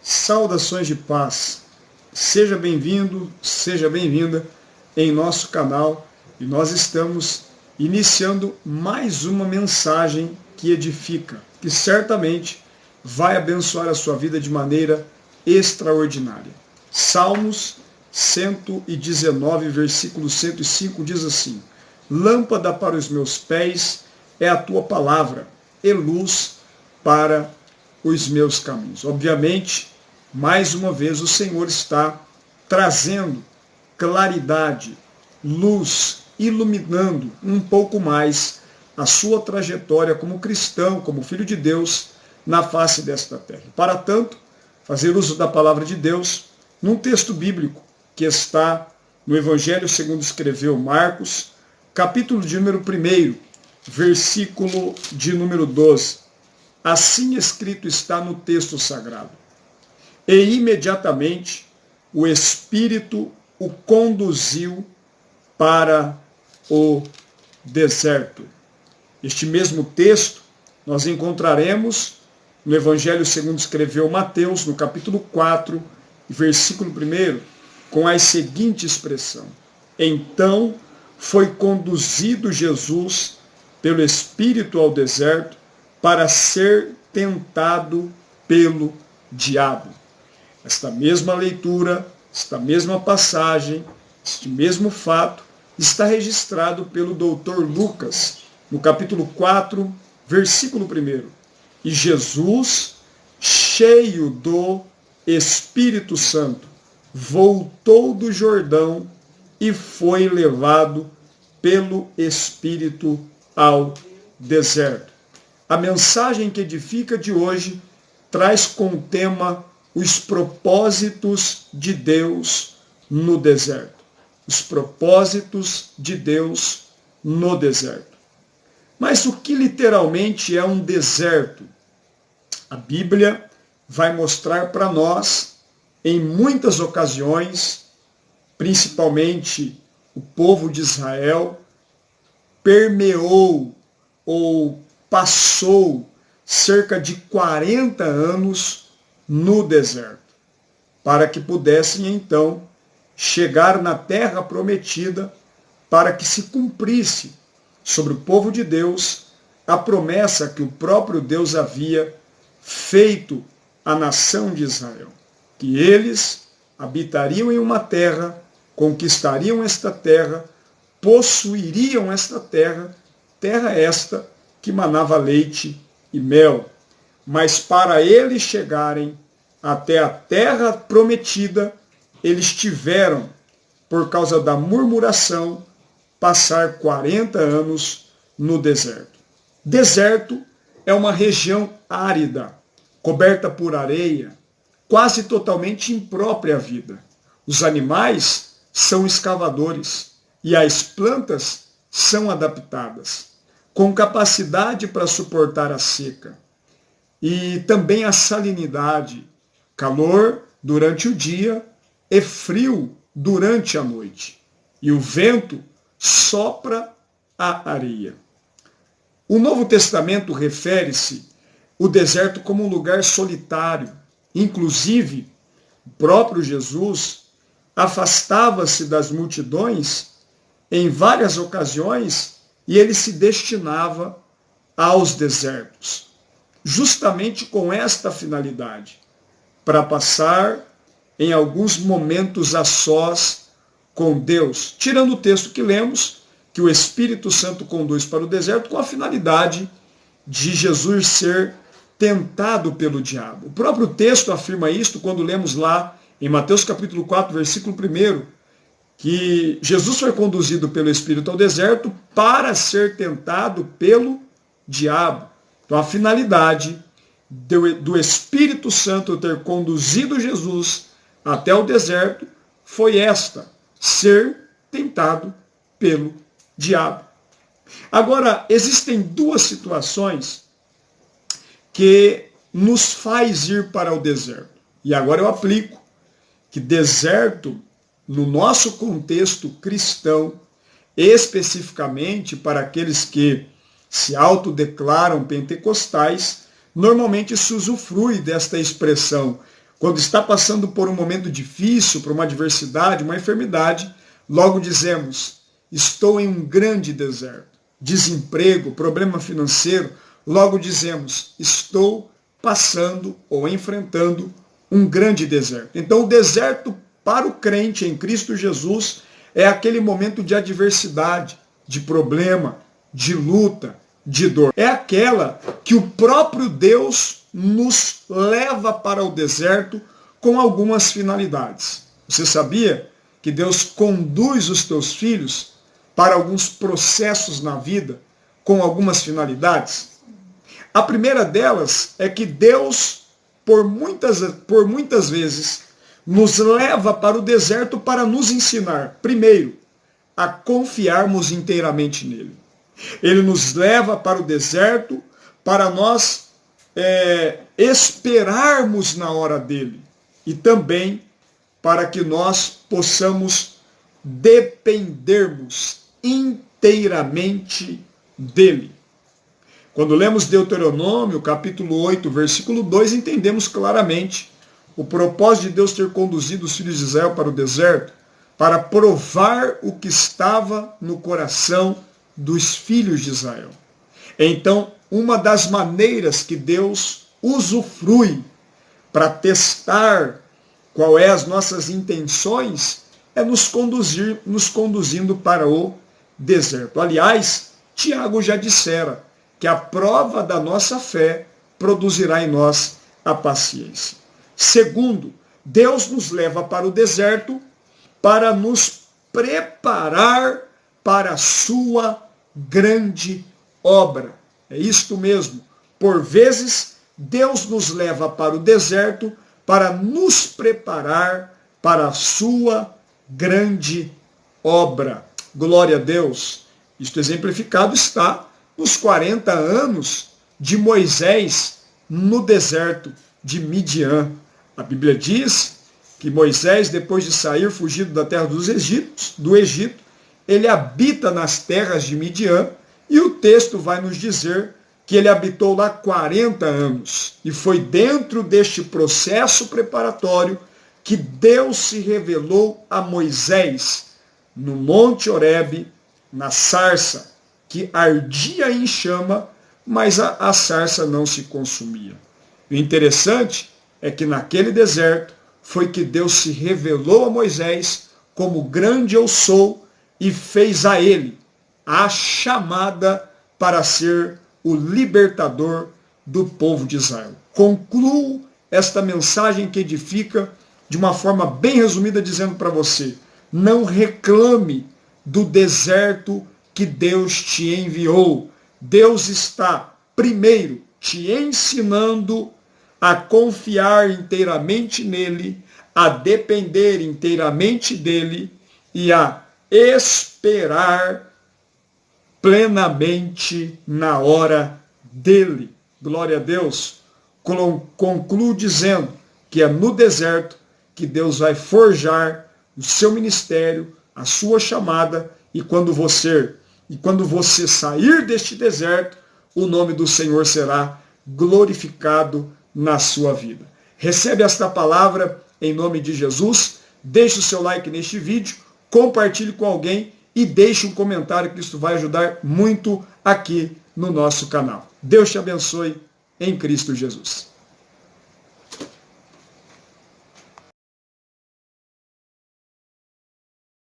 Saudações de paz. Seja bem-vindo, seja bem-vinda em nosso canal e nós estamos iniciando mais uma mensagem que edifica, que certamente vai abençoar a sua vida de maneira extraordinária. Salmos 119, versículo 105 diz assim: Lâmpada para os meus pés é a tua palavra e luz para os meus caminhos. Obviamente, mais uma vez o Senhor está trazendo claridade, luz, iluminando um pouco mais a sua trajetória como cristão, como filho de Deus na face desta terra. Para tanto, fazer uso da palavra de Deus num texto bíblico que está no Evangelho segundo escreveu Marcos, capítulo de número 1, versículo de número 12. Assim escrito está no texto sagrado. E imediatamente o Espírito o conduziu para o deserto. Este mesmo texto nós encontraremos no Evangelho segundo escreveu Mateus, no capítulo 4, versículo 1, com a seguinte expressão: Então foi conduzido Jesus pelo Espírito ao deserto para ser tentado pelo diabo. Esta mesma leitura, esta mesma passagem, este mesmo fato está registrado pelo doutor Lucas, no capítulo 4, versículo 1. E Jesus, cheio do Espírito Santo, voltou do Jordão e foi levado pelo Espírito ao deserto. A mensagem que edifica de hoje traz como tema os propósitos de Deus no deserto. Os propósitos de Deus no deserto. Mas o que literalmente é um deserto? A Bíblia vai mostrar para nós, em muitas ocasiões, principalmente o povo de Israel, permeou ou passou cerca de 40 anos no deserto, para que pudessem então chegar na terra prometida, para que se cumprisse sobre o povo de Deus a promessa que o próprio Deus havia feito à nação de Israel, que eles habitariam em uma terra, conquistariam esta terra, possuiriam esta terra, terra esta que manava leite e mel. Mas para eles chegarem até a terra prometida, eles tiveram, por causa da murmuração, passar 40 anos no deserto. Deserto é uma região árida, coberta por areia, quase totalmente imprópria à vida. Os animais são escavadores e as plantas são adaptadas, com capacidade para suportar a seca. E também a salinidade, calor durante o dia e frio durante a noite. E o vento sopra a areia. O Novo Testamento refere-se ao deserto como um lugar solitário. Inclusive, o próprio Jesus afastava-se das multidões em várias ocasiões e ele se destinava aos desertos, justamente com esta finalidade, para passar em alguns momentos a sós com Deus, tirando o texto que lemos, que o Espírito Santo conduz para o deserto com a finalidade de Jesus ser tentado pelo diabo. O próprio texto afirma isto quando lemos lá em Mateus capítulo 4, versículo 1, que Jesus foi conduzido pelo Espírito ao deserto para ser tentado pelo diabo. Então a finalidade do Espírito Santo ter conduzido Jesus até o deserto foi esta: ser tentado pelo diabo. Agora, existem duas situações que nos faz ir para o deserto. E agora eu aplico que deserto, no nosso contexto cristão, especificamente para aqueles que se autodeclaram pentecostais, normalmente se usufrui desta expressão Quando está passando por um momento difícil, por uma adversidade, uma enfermidade, logo dizemos, estou em um grande deserto. Desemprego, problema financeiro, logo dizemos, estou passando ou enfrentando um grande deserto. Então o deserto para o crente em Cristo Jesus é aquele momento de adversidade, de problema, de luta, de dor. É aquela que o próprio Deus nos leva para o deserto com algumas finalidades. Você sabia que Deus conduz os teus filhos para alguns processos na vida com algumas finalidades? A primeira delas é que Deus, por muitas vezes, nos leva para o deserto para nos ensinar, primeiro, a confiarmos inteiramente nele. Ele nos leva para o deserto para nós esperarmos na hora dele e também para que nós possamos dependermos inteiramente dele. Quando lemos Deuteronômio, capítulo 8, versículo 2, entendemos claramente o propósito de Deus ter conduzido os filhos de Israel para o deserto, para provar o que estava no coração dos filhos de Israel. Então, uma das maneiras que Deus usufrui para testar qual é as nossas intenções é nos conduzindo para o deserto. Aliás, Tiago já dissera que a prova da nossa fé produzirá em nós a paciência. Segundo, Deus nos leva para o deserto para nos preparar para a sua grande obra. É isto mesmo. Por vezes, Deus nos leva para o deserto para nos preparar para a sua grande obra. Glória a Deus. Isto exemplificado está nos 40 anos de Moisés no deserto de Midian. A Bíblia diz que Moisés, depois de sair fugido da terra do Egito, ele habita nas terras de Midian, e o texto vai nos dizer que ele habitou lá 40 anos. E foi dentro deste processo preparatório que Deus se revelou a Moisés no Monte Horebe, na sarça, que ardia em chama, mas a sarça não se consumia. O interessante é que naquele deserto foi que Deus se revelou a Moisés como grande eu sou e fez a ele a chamada para ser o libertador do povo de Israel. Concluo esta mensagem que edifica de uma forma bem resumida dizendo para você, não reclame do deserto que Deus te enviou. Deus está, primeiro, te ensinando a confiar inteiramente nele, a depender inteiramente dele e a esperar plenamente na hora dele. Glória a Deus. Concluo dizendo que é no deserto que Deus vai forjar o seu ministério, a sua chamada, e quando você sair deste deserto, o nome do Senhor será glorificado na sua vida. Recebe esta palavra em nome de Jesus, deixe o seu like neste vídeo, compartilhe com alguém e deixe um comentário que isso vai ajudar muito aqui no nosso canal. Deus te abençoe em Cristo Jesus.